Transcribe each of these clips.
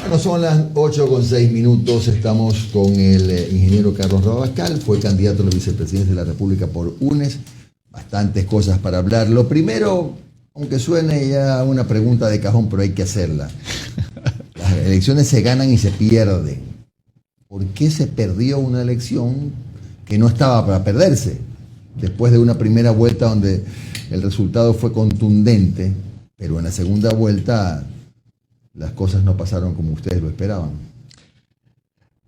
Bueno, son las 8:06. Estamos con el ingeniero Carlos Rabascal. Fue candidato a la vicepresidencia de la República por UNES. Bastantes cosas para hablar. Lo primero, aunque suene ya una pregunta de cajón, pero hay que hacerla. Las elecciones se ganan y se pierden. ¿Por qué se perdió una elección que no estaba para perderse? Después de una primera vuelta donde el resultado fue contundente, pero en la segunda vuelta las cosas no pasaron como ustedes lo esperaban.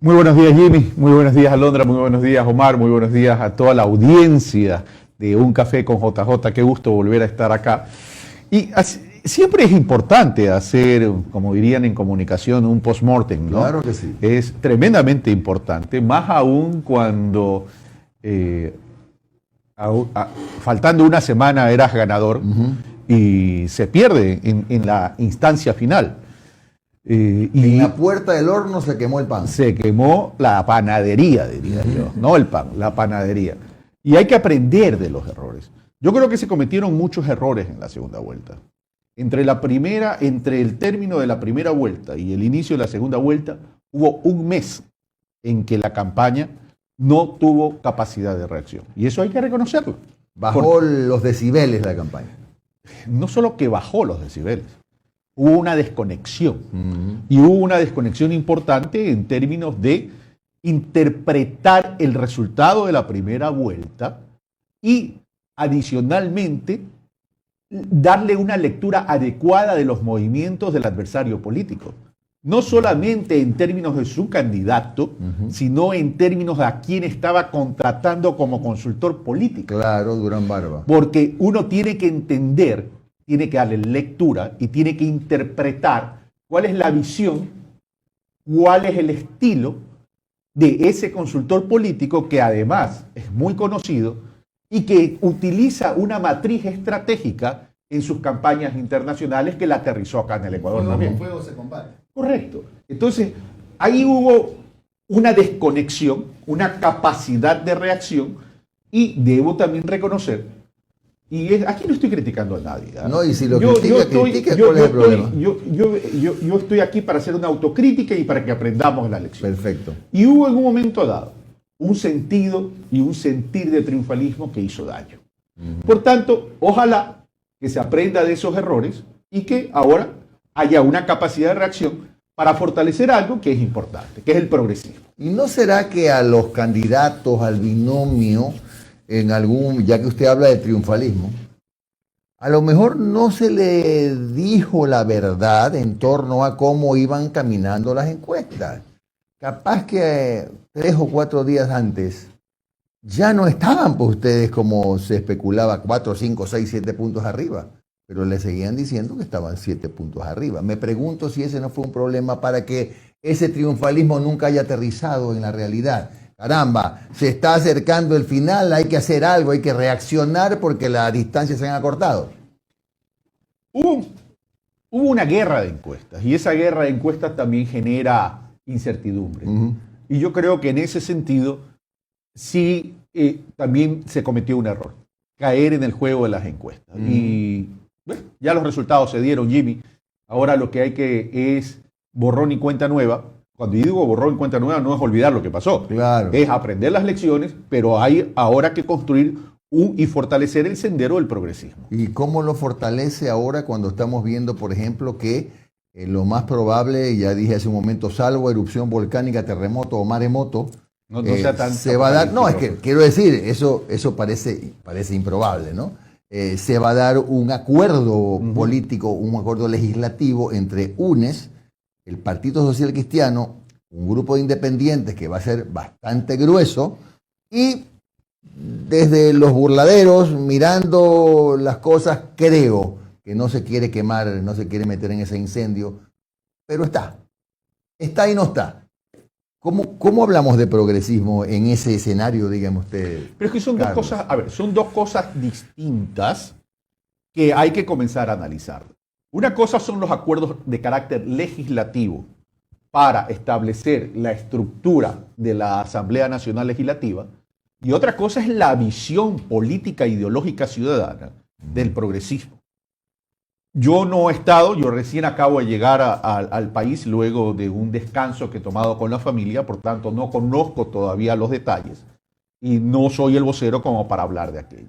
Muy buenos días, Jimmy. Muy buenos días, Alondra. Muy buenos días, Omar. Muy buenos días a toda la audiencia de Un Café con JJ. Qué gusto volver a estar acá. Y siempre es importante hacer, como dirían en comunicación, un post-mortem, ¿no? Claro que sí. Es tremendamente importante, más aún cuando faltando una semana eras ganador y se pierde en la instancia final. Y en la puerta del horno se quemó el pan. Se quemó la panadería, diría yo. No el pan, la panadería. Y hay que aprender de los errores. Yo creo que se cometieron muchos errores en la segunda vuelta. Entre el término de la primera vuelta y el inicio de la segunda vuelta, hubo un mes en que la campaña no tuvo capacidad de reacción. Y eso hay que reconocerlo. Bajó los decibeles la campaña. No solo que bajó los decibeles, hubo una desconexión. Y hubo una desconexión importante en términos de interpretar el resultado de la primera vuelta y, adicionalmente, darle una lectura adecuada de los movimientos del adversario político. No solamente en términos de su candidato, sino en términos de a quién estaba contratando como consultor político. Claro, Durán Barba. Porque uno tiene que entender, tiene que darle lectura y tiene que interpretar cuál es la visión, cuál es el estilo de ese consultor político que además es muy conocido y que utiliza una matriz estratégica en sus campañas internacionales que la aterrizó acá en el Ecuador también. Con fuego se combate. Correcto. Entonces, ahí hubo una desconexión, una capacidad de reacción y debo también reconocer, y aquí no estoy criticando a nadie. ¿eh? No, y si lo critica, ¿cuál es el problema? Yo estoy aquí para hacer una autocrítica y para que aprendamos la lección. Perfecto. Y hubo en un momento dado un sentido y un sentir de triunfalismo que hizo daño. Por tanto, ojalá que se aprenda de esos errores y que ahora haya una capacidad de reacción para fortalecer algo que es importante, que es el progresismo. ¿Y no será que a los candidatos, al binomio, ya que usted habla de triunfalismo, a lo mejor no se le dijo la verdad en torno a cómo iban caminando las encuestas? Capaz que 3 o 4 días antes ya no estaban por ustedes como se especulaba, 4, 5, 6, 7 puntos arriba, pero le seguían diciendo que estaban 7 puntos arriba. Me pregunto si ese no fue un problema para que ese triunfalismo nunca haya aterrizado en la realidad. Caramba, se está acercando el final, hay que hacer algo, hay que reaccionar porque las distancias se han acortado. Hubo una guerra de encuestas y esa guerra de encuestas también genera incertidumbre. Y yo creo que en ese sentido sí también se cometió un error, caer en el juego de las encuestas. Y bueno, ya los resultados se dieron, Jimmy. Ahora lo que hay que es borrón y cuenta nueva. Cuando yo digo borrón y cuenta nueva, no es olvidar lo que pasó. Claro. Es aprender las lecciones, pero hay ahora que construir y fortalecer el sendero del progresismo. ¿Y cómo lo fortalece ahora cuando estamos viendo, por ejemplo, que lo más probable, ya dije hace un momento, salvo erupción volcánica, terremoto o maremoto, no sea tan se va a dar? No, es que quiero decir, eso parece improbable, ¿no? Se va a dar un acuerdo político, un acuerdo legislativo entre UNES, el Partido Social Cristiano, un grupo de independientes que va a ser bastante grueso, y desde los burladeros, mirando las cosas, creo que no se quiere quemar, no se quiere meter en ese incendio, pero está y no está. ¿Cómo hablamos de progresismo en ese escenario, dígame usted? Pero es que son dos cosas, son dos cosas distintas que hay que comenzar a analizar. Una cosa son los acuerdos de carácter legislativo para establecer la estructura de la Asamblea Nacional Legislativa y otra cosa es la visión política e ideológica ciudadana del progresismo. Yo no he estado, yo recién acabo de llegar al país luego de un descanso que he tomado con la familia, por tanto no conozco todavía los detalles y no soy el vocero como para hablar de aquello.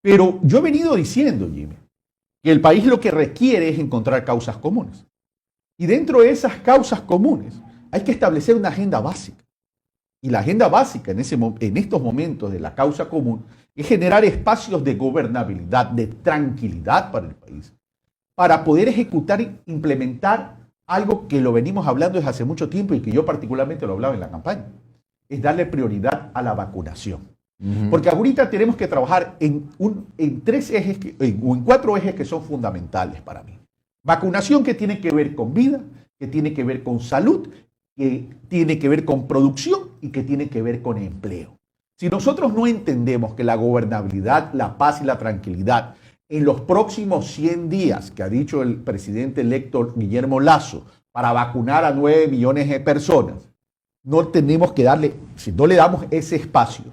Pero yo he venido diciendo, Jimmy, que el país lo que requiere es encontrar causas comunes. Y dentro de esas causas comunes hay que establecer una agenda básica. Y la agenda básica en estos momentos de la causa común es generar espacios de gobernabilidad, de tranquilidad para el país, para poder ejecutar e implementar algo que lo venimos hablando desde hace mucho tiempo y que yo particularmente lo hablaba en la campaña, es darle prioridad a la vacunación. Porque ahorita tenemos que trabajar en tres ejes, o en cuatro ejes que son fundamentales para mí. Vacunación que tiene que ver con vida, que tiene que ver con salud, que tiene que ver con producción y que tiene que ver con empleo. Si nosotros no entendemos que la gobernabilidad, la paz y la tranquilidad en los próximos 100 días, que ha dicho el presidente electo Guillermo Lasso, para vacunar a 9 millones de personas, no tenemos que darle, si no le damos ese espacio,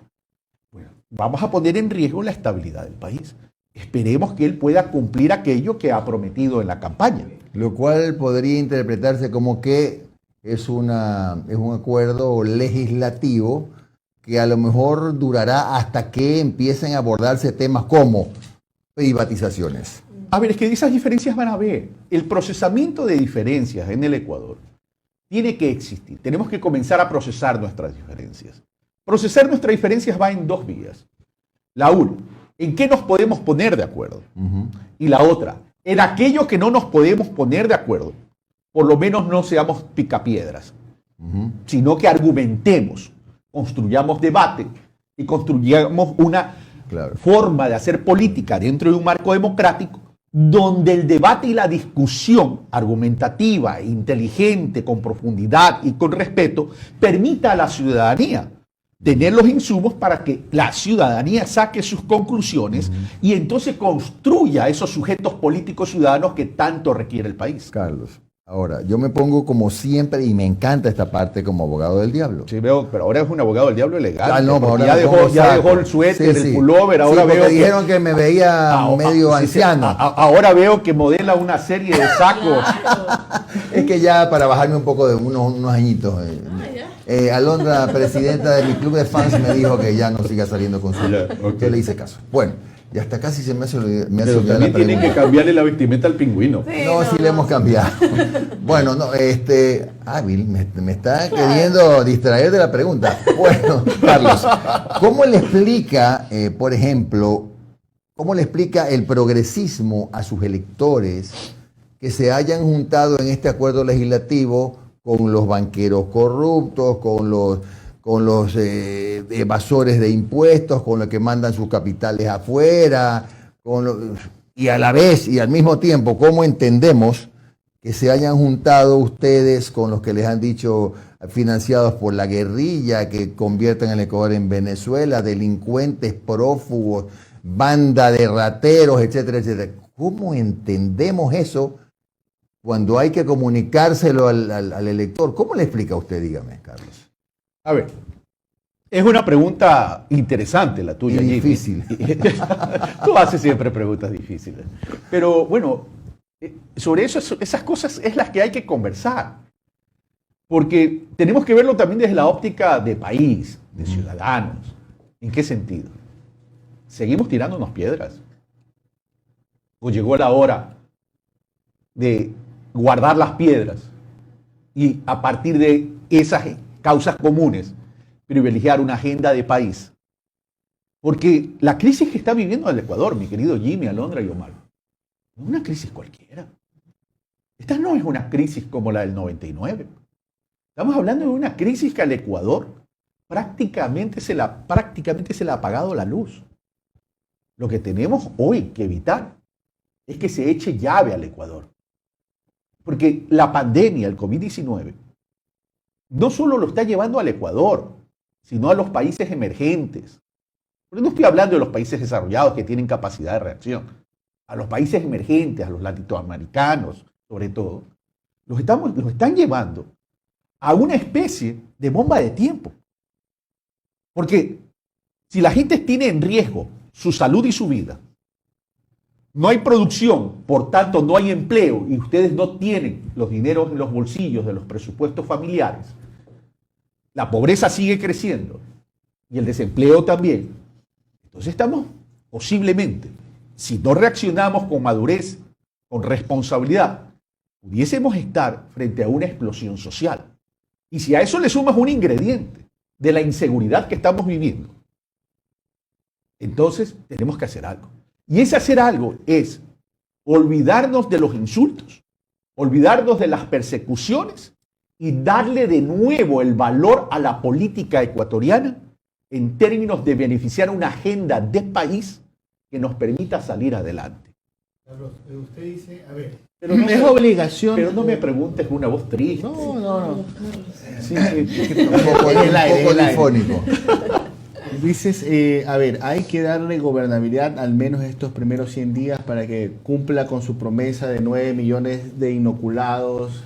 bueno, vamos a poner en riesgo la estabilidad del país. Esperemos que él pueda cumplir aquello que ha prometido en la campaña. Lo cual podría interpretarse como que es un acuerdo legislativo que a lo mejor durará hasta que empiecen a abordarse temas como privatizaciones. A ver, es que esas diferencias van a haber. El procesamiento de diferencias en el Ecuador tiene que existir. Tenemos que comenzar a procesar nuestras diferencias. Procesar nuestras diferencias va en dos vías. La una, ¿en qué nos podemos poner de acuerdo? Y la otra, en aquello que no nos podemos poner de acuerdo, por lo menos no seamos picapiedras, sino que argumentemos, construyamos debate y construyamos una forma de hacer política dentro de un marco democrático donde el debate y la discusión argumentativa, inteligente, con profundidad y con respeto, permita a la ciudadanía tener los insumos para que la ciudadanía saque sus conclusiones y entonces construya esos sujetos políticos ciudadanos que tanto requiere el país. Carlos, ahora, yo me pongo como siempre, y me encanta esta parte como abogado del diablo. Sí, veo, pero ahora es un abogado del diablo elegante. Ah, no, porque ahora ya dejó el suéter, el pullover, ahora sí, veo porque dijeron que me veía medio anciano. Ahora veo que modela una serie de sacos. Es que ya para bajarme un poco de unos añitos. Alondra, presidenta de mi club de fans, me dijo que ya no siga saliendo con su... Yo le hice caso. Bueno, y hasta casi se me hace olvidar la pregunta. También tienen que cambiarle la vestimenta al pingüino. Sí, sí le hemos cambiado. Bueno, no, Ávil, me está queriendo distraer de la pregunta. Bueno, Carlos, ¿cómo le explica, por ejemplo, cómo le explica el progresismo a sus electores que se hayan juntado en este acuerdo legislativo con los banqueros corruptos, con los evasores de impuestos, con los que mandan sus capitales afuera, y a la vez y al mismo tiempo, cómo entendemos que se hayan juntado ustedes con los que les han dicho financiados por la guerrilla, que convierten el Ecuador en Venezuela, delincuentes, prófugos, banda de rateros, etcétera, etcétera? ¿Cómo entendemos eso cuando hay que comunicárselo al elector? ¿Cómo le explica usted, dígame, Carlos? A ver, es una pregunta interesante la tuya. Y difícil. Tú haces siempre preguntas difíciles. Pero bueno, sobre eso, esas cosas es las que hay que conversar. Porque tenemos que verlo también desde la óptica de país, de ciudadanos. ¿En qué sentido? ¿Seguimos tirándonos piedras? ¿O llegó la hora de guardar las piedras y a partir de esas causas comunes privilegiar una agenda de país? Porque la crisis que está viviendo el Ecuador, mi querido Jimmy, Alondra y Omar, no es una crisis cualquiera. Esta no es una crisis como la del 99. Estamos hablando de una crisis que al Ecuador prácticamente se le ha apagado la luz. Lo que tenemos hoy que evitar es que se eche llave al Ecuador. Porque la pandemia, el COVID-19, no solo lo está llevando al Ecuador, sino a los países emergentes. Pero no estoy hablando de los países desarrollados que tienen capacidad de reacción. A los países emergentes, a los latinoamericanos, sobre todo, los están llevando a una especie de bomba de tiempo. Porque si la gente tiene en riesgo su salud y su vida, no hay producción, por tanto no hay empleo y ustedes no tienen los dineros en los bolsillos de los presupuestos familiares, la pobreza sigue creciendo y el desempleo también. Entonces estamos posiblemente, si no reaccionamos con madurez, con responsabilidad, pudiésemos estar frente a una explosión social. Y si a eso le sumas un ingrediente de la inseguridad que estamos viviendo, entonces tenemos que hacer algo. Y ese hacer algo es olvidarnos de los insultos, olvidarnos de las persecuciones y darle de nuevo el valor a la política ecuatoriana en términos de beneficiar una agenda de país que nos permita salir adelante. Carlos, usted dice, a ver, Pero no es obligación. Pero no me preguntes con una voz triste. No. Sí, Un poco, El aire, un poco el aire. difónico. Dices, a ver, hay que darle gobernabilidad al menos estos primeros 100 días para que cumpla con su promesa de 9 millones de inoculados.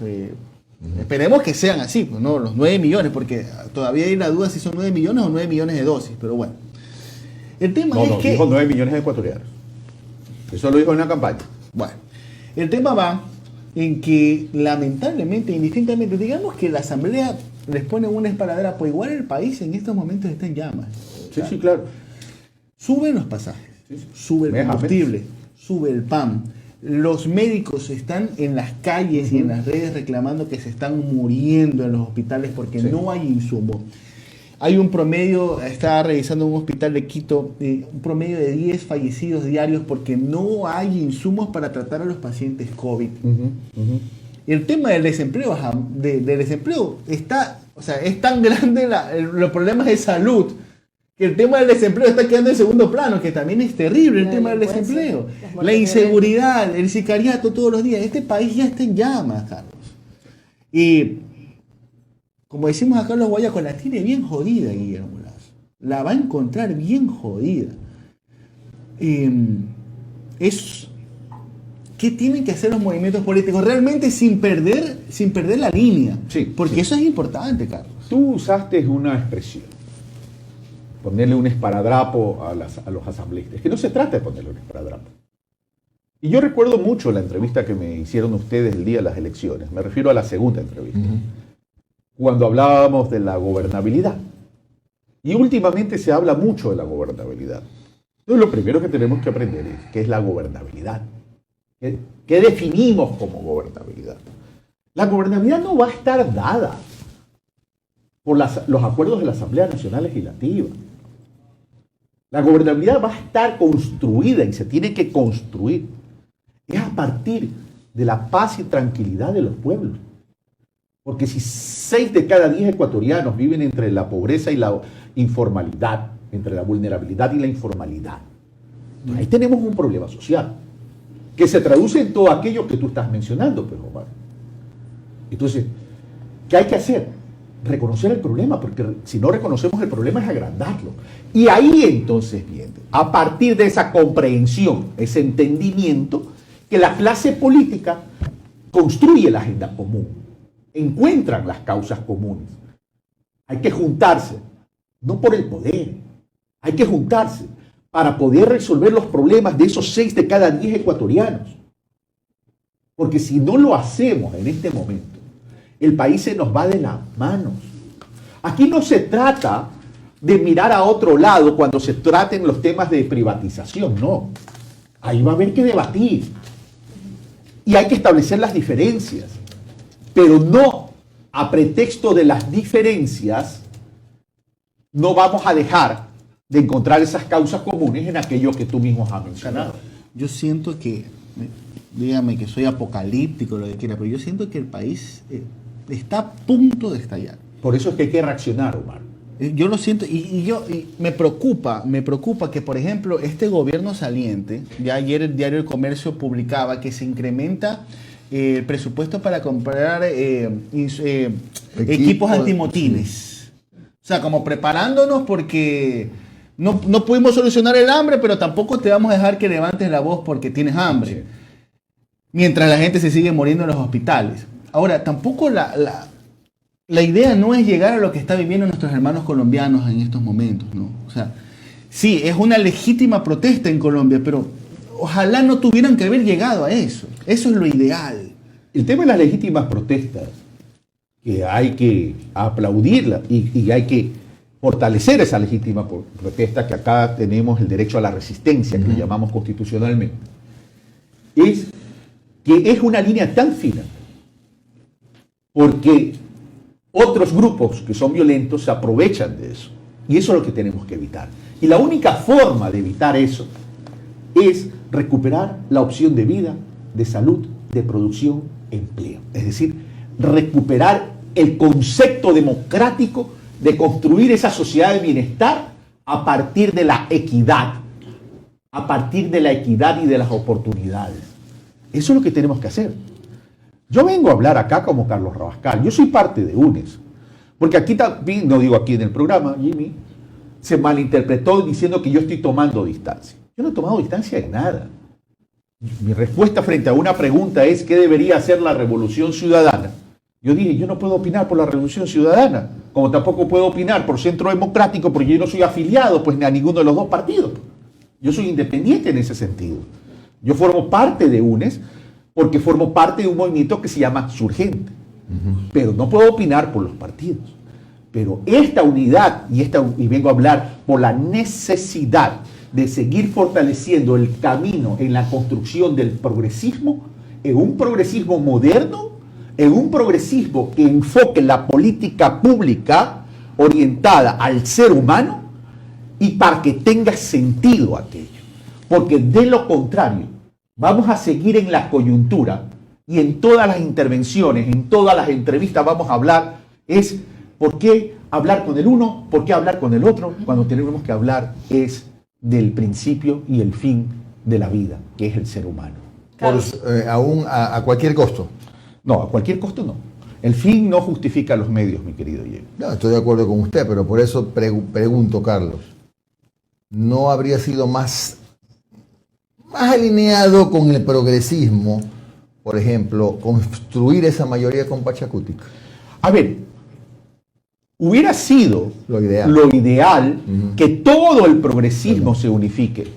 Esperemos que sean así, pues, ¿no? Los 9 millones, porque todavía hay la duda si son 9 millones o 9 millones de dosis, pero bueno. El tema es que... dijo 9 millones de ecuatorianos. Eso lo dijo en una campaña. Bueno, el tema va en que lamentablemente, indistintamente, digamos que la Asamblea les pone una espaladera, pues igual el país en estos momentos está en llamas. Sí, claro. Suben los pasajes, sube el combustible, sube el pan. Los médicos están en las calles y en las redes reclamando que se están muriendo en los hospitales porque no hay insumo. Hay un promedio, estaba revisando un hospital de Quito, un promedio de 10 fallecidos diarios porque no hay insumos para tratar a los pacientes COVID. El tema del desempleo, está, o sea, es tan grande los problemas de salud que el tema del desempleo está quedando en segundo plano, que también es terrible el tema del desempleo. La inseguridad, el sicariato todos los días. Este país ya está en llamas, Carlos. Y como decimos acá en los guayacos, la tiene bien jodida Guillermo Lazo. La va a encontrar bien jodida. ¿Qué tienen que hacer los movimientos políticos? Realmente sin perder la línea. Sí, porque eso es importante, Carlos. Tú usaste una expresión, ponerle un esparadrapo a los asambleístas. Es que no se trata de ponerle un esparadrapo. Y yo recuerdo mucho la entrevista que me hicieron ustedes el día de las elecciones. Me refiero a la segunda entrevista. Cuando hablábamos de la gobernabilidad. Y últimamente se habla mucho de la gobernabilidad. Entonces lo primero que tenemos que aprender es qué es la gobernabilidad. ¿Qué definimos como gobernabilidad? La gobernabilidad no va a estar dada por los acuerdos de la Asamblea Nacional Legislativa. La gobernabilidad va a estar construida y se tiene que construir. Es a partir de la paz y tranquilidad de los pueblos. Porque si 6 de cada 10 ecuatorianos viven entre la pobreza y la informalidad, entre la vulnerabilidad y la informalidad, ahí tenemos un problema social que se traduce en todo aquello que tú estás mencionando, pues, Omar. Entonces, ¿qué hay que hacer? Reconocer el problema, porque si no reconocemos el problema es agrandarlo. Y ahí entonces viene, a partir de esa comprensión, ese entendimiento, que la clase política construye la agenda común, encuentran las causas comunes. Hay que juntarse, no por el poder, hay que juntarse para poder resolver los problemas de esos 6 de cada 10 ecuatorianos. Porque si no lo hacemos en este momento, el país se nos va de las manos. Aquí no se trata de mirar a otro lado cuando se traten los temas de privatización, no. Ahí va a haber que debatir. Y hay que establecer las diferencias. Pero no a pretexto de las diferencias, no vamos a dejar de encontrar esas causas comunes en aquello que tú mismo has mencionado. Yo siento que, dígame que soy apocalíptico, lo que quiera, pero yo siento que el país está a punto de estallar. Por eso es que hay que reaccionar, Omar. Yo lo siento y me preocupa que, por ejemplo, este gobierno saliente, ya ayer el diario El Comercio publicaba que se incrementa el presupuesto para comprar equipos antimotines. O sea, como preparándonos porque no pudimos solucionar el hambre, pero tampoco te vamos a dejar que levantes la voz porque tienes hambre. Sí. Mientras la gente se sigue muriendo en los hospitales. Ahora, tampoco la idea no es llegar a lo que está viviendo nuestros hermanos colombianos en estos momentos, ¿no? O sea, sí, es una legítima protesta en Colombia, pero ojalá no tuvieran que haber llegado a eso. Eso es lo ideal. El tema de las legítimas protestas, que hay que aplaudirla y hay que fortalecer esa legítima protesta, que acá tenemos el derecho a la resistencia, que lo llamamos constitucionalmente, es que es una línea tan fina, porque otros grupos que son violentos se aprovechan de eso. Y eso es lo que tenemos que evitar. Y la única forma de evitar eso es recuperar la opción de vida, de salud, de producción, empleo. Es decir, recuperar el concepto democrático de construir esa sociedad de bienestar a partir de la equidad, a partir de la equidad y de las oportunidades. Eso es lo que tenemos que hacer. Yo vengo a hablar acá como Carlos Rabascal. Yo soy parte de UNES. Porque aquí también, no digo aquí en el programa, Jimmy, se malinterpretó diciendo que yo estoy tomando distancia. Yo no he tomado distancia de nada. Mi respuesta frente a una pregunta es ¿qué debería hacer la Revolución Ciudadana? Yo dije, yo no puedo opinar por la Revolución Ciudadana, como tampoco puedo opinar por Centro Democrático, porque yo no soy afiliado pues, ni a ninguno de los dos partidos. Yo soy independiente en ese sentido. Yo formo parte de UNES porque formo parte de un movimiento que se llama Surgente. Pero no puedo opinar por los partidos. Pero esta unidad, y vengo a hablar por la necesidad de seguir fortaleciendo el camino en la construcción del progresismo, en un progresismo moderno, en un progresismo que enfoque la política pública orientada al ser humano y para que tenga sentido aquello. Porque de lo contrario, vamos a seguir en la coyuntura y en todas las intervenciones, en todas las entrevistas vamos a hablar es ¿por qué hablar con el uno? ¿Por qué hablar con el otro? Cuando tenemos que hablar es del principio y el fin de la vida, que es el ser humano. A cualquier costo. No, a cualquier costo no. El fin no justifica los medios, mi querido Diego. No, estoy de acuerdo con usted, pero por eso pregunto, Carlos, ¿no habría sido más alineado con el progresismo, por ejemplo, construir esa mayoría con Pachacutic? A ver, hubiera sido lo ideal que todo el progresismo se unifique.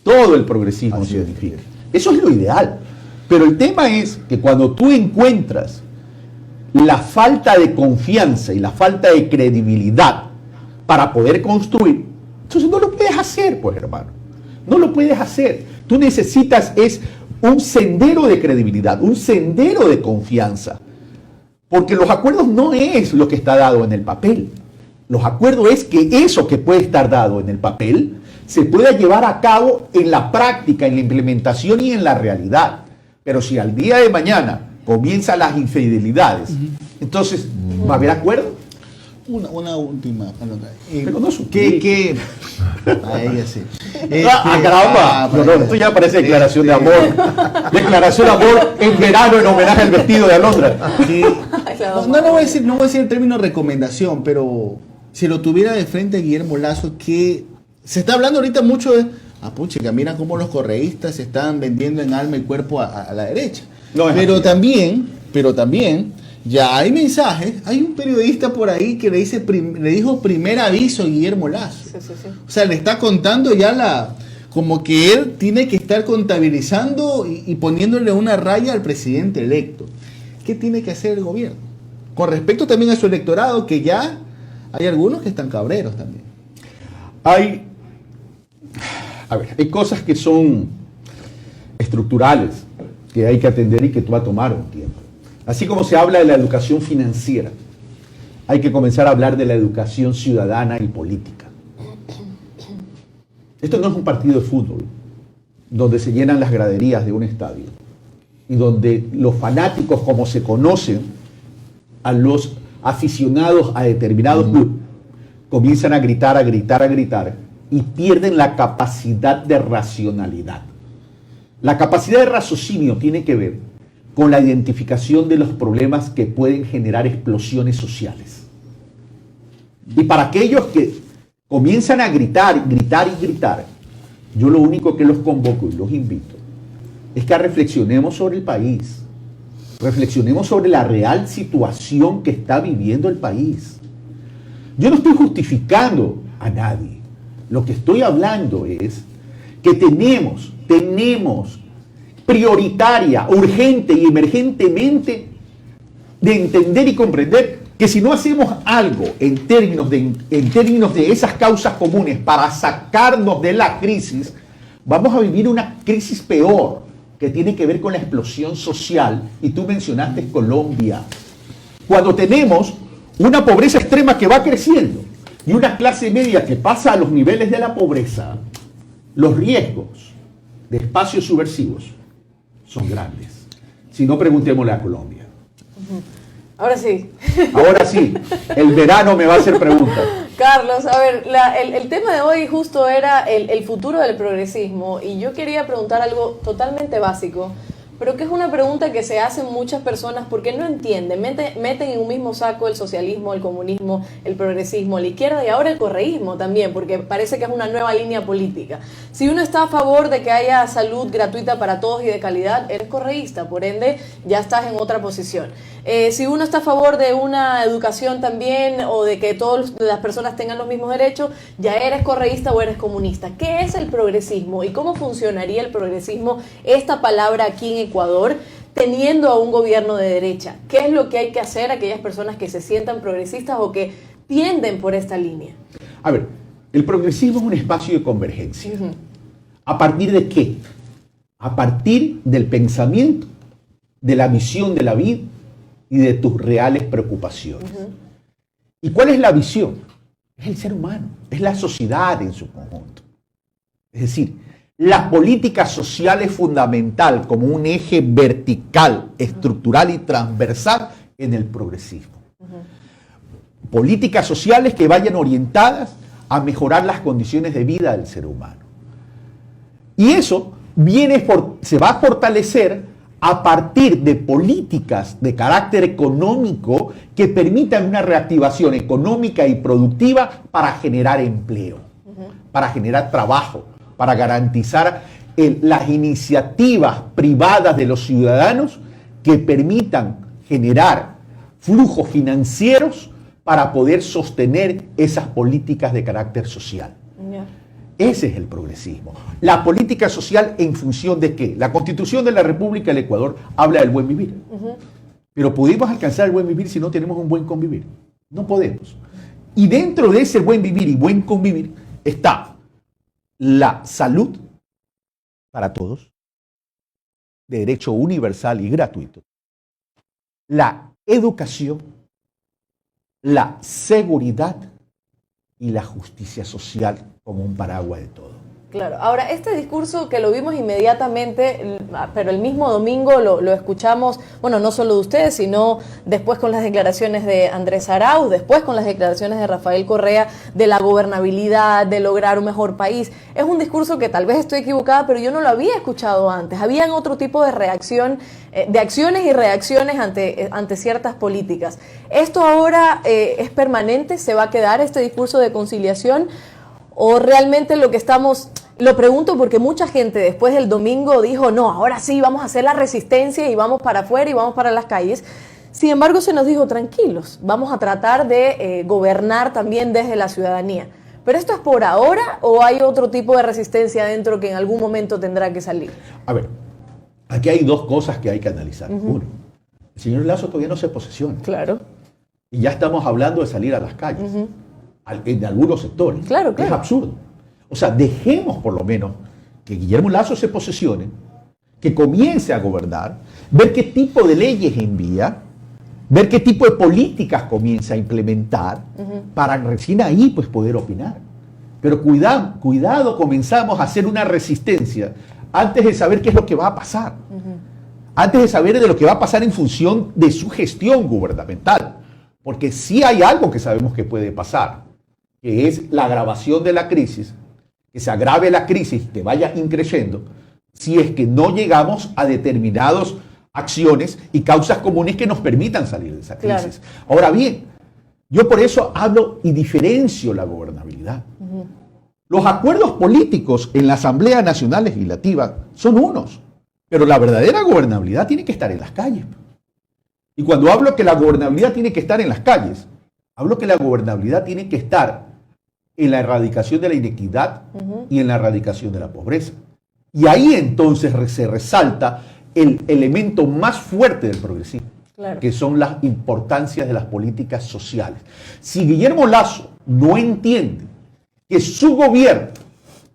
Todo el progresismo se unifique. Eso es lo ideal. Pero el tema es que cuando tú encuentras la falta de confianza y la falta de credibilidad para poder construir, entonces no lo puedes hacer, pues, hermano. No lo puedes hacer. Tú necesitas es un sendero de credibilidad, un sendero de confianza. Porque los acuerdos no es lo que está dado en el papel. Los acuerdos es que eso que puede estar dado en el papel se pueda llevar a cabo en la práctica, en la implementación y en la realidad. Pero si al día de mañana comienzan las infidelidades, entonces, ¿va a haber acuerdo? Una última. Pero no ¿Qué? A ella sí. Caramba. No, esto ya parece declaración de amor. Declaración de amor en verano en homenaje al vestido de Alondra. No voy a decir el término recomendación, pero si lo tuviera de frente Guillermo Lasso, que se está hablando ahorita mucho de puchica, mira cómo los correístas se están vendiendo en alma y cuerpo a la derecha. Pero también, ya hay mensajes, hay un periodista por ahí que le dijo primer aviso a Guillermo Lasso. Sí. O sea, le está contando ya como que él tiene que estar contabilizando y poniéndole una raya al presidente electo. ¿Qué tiene que hacer el gobierno? Con respecto también a su electorado, que ya hay algunos que están cabreros también. Hay cosas que son estructurales, que hay que atender y que va a tomar un tiempo. Así como se habla de la educación financiera, hay que comenzar a hablar de la educación ciudadana y política. Esto no es un partido de fútbol, donde se llenan las graderías de un estadio y donde los fanáticos, como se conocen a los aficionados a determinados clubes, comienzan a gritar y pierden la capacidad de racionalidad. La capacidad de raciocinio tiene que ver con la identificación de los problemas que pueden generar explosiones sociales. Y para aquellos que comienzan a gritar, yo lo único que los convoco y los invito es que reflexionemos sobre el país, reflexionemos sobre la real situación que está viviendo el país. Yo no estoy justificando a nadie. Lo que estoy hablando es que tenemos prioritaria, urgente y emergentemente de entender y comprender que si no hacemos algo en términos de esas causas comunes para sacarnos de la crisis, vamos a vivir una crisis peor que tiene que ver con la explosión social. Y tú mencionaste Colombia. Cuando tenemos una pobreza extrema que va creciendo y una clase media que pasa a los niveles de la pobreza, los riesgos de espacios subversivos son grandes. Si no, preguntémosle a Colombia. Ahora sí. Ahora sí, el verano me va a hacer preguntas. Carlos, a ver, el tema de hoy justo era el futuro del progresismo, y yo quería preguntar algo totalmente básico, pero que es una pregunta que se hacen muchas personas porque no entienden, meten en un mismo saco el socialismo, el comunismo, el progresismo, la izquierda y ahora el correísmo también, porque parece que es una nueva línea política. Si uno está a favor de que haya salud gratuita para todos y de calidad, eres correísta, por ende ya estás en otra posición. Si uno está a favor de una educación también o de que todas las personas tengan los mismos derechos, ya eres correísta o eres comunista. ¿Qué es el progresismo y cómo funcionaría el progresismo, esta palabra aquí en Ecuador, teniendo a un gobierno de derecha? ¿Qué es lo que hay que hacer a aquellas personas que se sientan progresistas o que tienden por esta línea? A ver, el progresismo es un espacio de convergencia. ¿A partir de qué? A partir del pensamiento, de la visión de la vida y de tus reales preocupaciones. ¿Y cuál es la visión? Es el ser humano, es la sociedad en su conjunto. Es decir, la política social es fundamental como un eje vertical, estructural y transversal en el progresismo. Políticas sociales que vayan orientadas a mejorar las condiciones de vida del ser humano. Y eso se va a fortalecer a partir de políticas de carácter económico que permitan una reactivación económica y productiva para generar empleo, para generar trabajo, para garantizar las iniciativas privadas de los ciudadanos que permitan generar flujos financieros para poder sostener esas políticas de carácter social. Ese es el progresismo. La política social en función de qué. La Constitución de la República del Ecuador habla del buen vivir. Pero ¿podemos alcanzar el buen vivir si no tenemos un buen convivir? No podemos. Y dentro de ese buen vivir y buen convivir está la salud para todos, de derecho universal y gratuito, la educación, la seguridad y la justicia social como un paraguas de todo. Claro. Ahora, este discurso que lo vimos inmediatamente, pero el mismo domingo lo escuchamos, bueno, no solo de ustedes, sino después con las declaraciones de Andrés Arauz, después con las declaraciones de Rafael Correa, de la gobernabilidad, de lograr un mejor país. Es un discurso que tal vez estoy equivocada, pero yo no lo había escuchado antes. Habían otro tipo de reacción, de acciones y reacciones ante ciertas políticas. ¿Esto ahora es permanente? ¿Se va a quedar este discurso de conciliación? ¿O realmente lo pregunto porque mucha gente después del domingo dijo, no, ahora sí, vamos a hacer la resistencia y vamos para afuera y vamos para las calles? Sin embargo, se nos dijo, tranquilos, vamos a tratar de gobernar también desde la ciudadanía. ¿Pero esto es por ahora o hay otro tipo de resistencia adentro que en algún momento tendrá que salir? A ver, aquí hay dos cosas que hay que analizar. Uno, el señor Lasso todavía no se posesiona. Claro. Y ya estamos hablando de salir a las calles. En algunos sectores. Claro. Es absurdo. O sea, dejemos por lo menos que Guillermo Lasso se posesione, que comience a gobernar, ver qué tipo de leyes envía, ver qué tipo de políticas comienza a implementar, para recién ahí pues poder opinar. Pero cuidado, comenzamos a hacer una resistencia antes de saber qué es lo que va a pasar. Antes de saber de lo que va a pasar en función de su gestión gubernamental. Porque sí hay algo que sabemos que puede pasar, que es la agravación de la crisis, que se agrave la crisis, que vaya increciendo, si es que no llegamos a determinadas acciones y causas comunes que nos permitan salir de esa crisis. Claro. Ahora bien, yo por eso hablo y diferencio la gobernabilidad. Los acuerdos políticos en la Asamblea Nacional Legislativa son unos, pero la verdadera gobernabilidad tiene que estar en las calles. Y cuando hablo que la gobernabilidad tiene que estar en las calles, hablo que la gobernabilidad tiene que estar en la erradicación de la inequidad y en la erradicación de la pobreza. Y ahí entonces se resalta el elemento más fuerte del progresismo, Claro. que son las importancias de las políticas sociales. Si Guillermo Lasso no entiende que su gobierno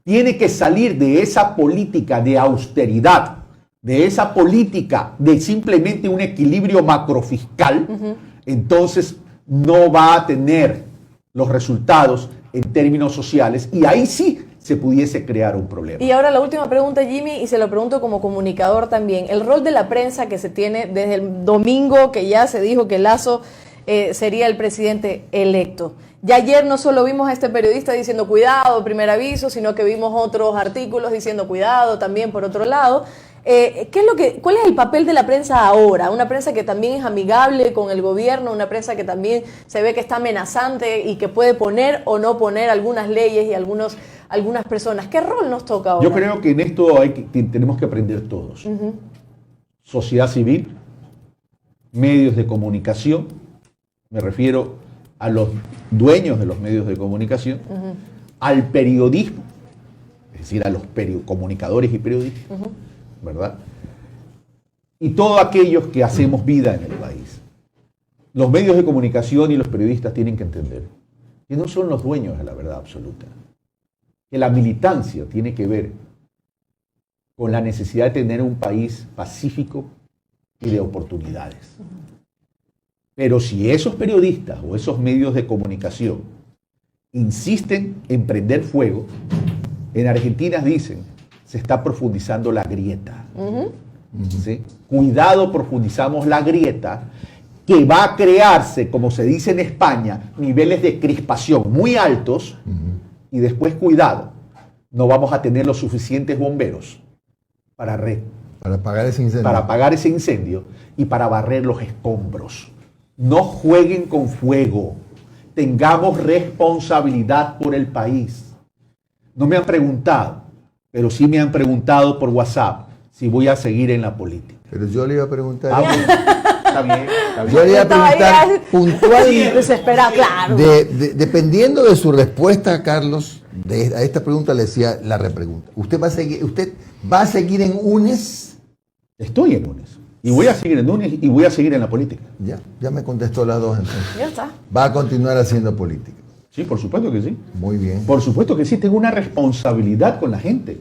tiene que salir de esa política de austeridad, de esa política de simplemente un equilibrio macrofiscal, entonces no va a tener los resultados en términos sociales y ahí sí se pudiese crear un problema. Y ahora la última pregunta, Jimmy, y se lo pregunto como comunicador también. El rol de la prensa que se tiene desde el domingo, que ya se dijo que Lasso sería el presidente electo. Ya ayer no solo vimos a este periodista diciendo cuidado, primer aviso, sino que vimos otros artículos diciendo cuidado también por otro lado. ¿Cuál es el papel de la prensa ahora? Una prensa que también es amigable con el gobierno, una prensa que también se ve que está amenazante y que puede poner o no poner algunas leyes y algunas personas. ¿Qué rol nos toca ahora? Yo creo que en esto tenemos que aprender todos. Sociedad civil, medios de comunicación, me refiero a los dueños de los medios de comunicación, al periodismo, es decir, a los comunicadores y periodistas, ¿verdad? Y todos aquellos que hacemos vida en el país. Los medios de comunicación y los periodistas tienen que entender que no son los dueños de la verdad absoluta, que la militancia tiene que ver con la necesidad de tener un país pacífico y de oportunidades. Pero si esos periodistas o esos medios de comunicación insisten en prender fuego, en Argentina dicen, se está profundizando la grieta. ¿Sí? Cuidado, profundizamos la grieta, que va a crearse, como se dice en España, niveles de crispación muy altos, y después, cuidado, no vamos a tener los suficientes bomberos para apagar ese incendio. Para apagar ese incendio y para barrer los escombros. No jueguen con fuego. Tengamos responsabilidad por el país. No me han preguntado, pero sí me han preguntado por WhatsApp si voy a seguir en la política. Pero yo le iba a preguntar. Bueno, está bien. Yo le iba a preguntar puntualmente. Desesperado, claro. Dependiendo de su respuesta, Carlos, a esta pregunta le decía la repregunta. ¿Usted va a seguir en UNES? Estoy en UNES. Y voy a seguir en UNES y voy a seguir en la política. Ya me contestó las dos entonces. Ya está. Va a continuar haciendo política. Sí, por supuesto que sí. Muy bien. Por supuesto que sí, tengo una responsabilidad con la gente.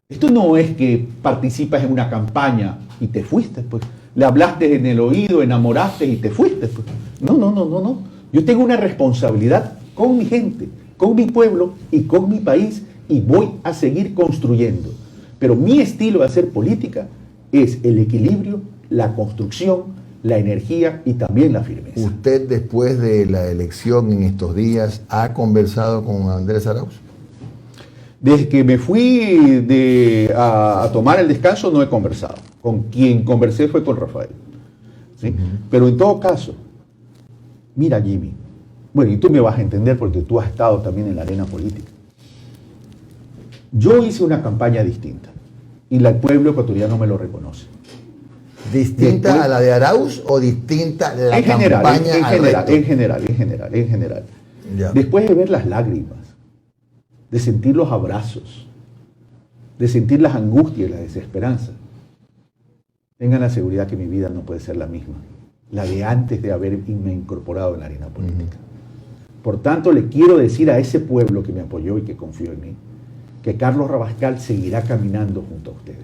Esto no es que participas en una campaña y te fuiste, pues. Le hablaste en el oído, enamoraste y te fuiste, pues. No. Yo tengo una responsabilidad con mi gente, con mi pueblo y con mi país y voy a seguir construyendo. Pero mi estilo de hacer política es el equilibrio, la construcción, la energía y también la firmeza. ¿Usted, después de la elección en estos días, ha conversado con Andrés Arauz? Desde que me fui a tomar el descanso no he conversado. Con quien conversé fue con Rafael. ¿Sí? Pero en todo caso, mira, Jimmy, bueno, y tú me vas a entender porque tú has estado también en la arena política. Yo hice una campaña distinta y el pueblo ecuatoriano me lo reconoce. ¿Distinta Después, a la de Arauz o distinta a la en general, campaña en general. Ya. Después de ver las lágrimas, de sentir los abrazos, de sentir las angustias y la desesperanza, tengan la seguridad que mi vida no puede ser la misma, la de antes de haberme incorporado en la arena política. Por tanto, le quiero decir a ese pueblo que me apoyó y que confió en mí, que Carlos Rabascal seguirá caminando junto a ustedes.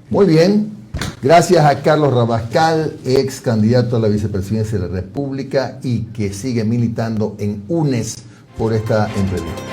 Muy bien. Gracias a Carlos Rabascal, ex candidato a la vicepresidencia de la República y que sigue militando en UNES por esta entrevista.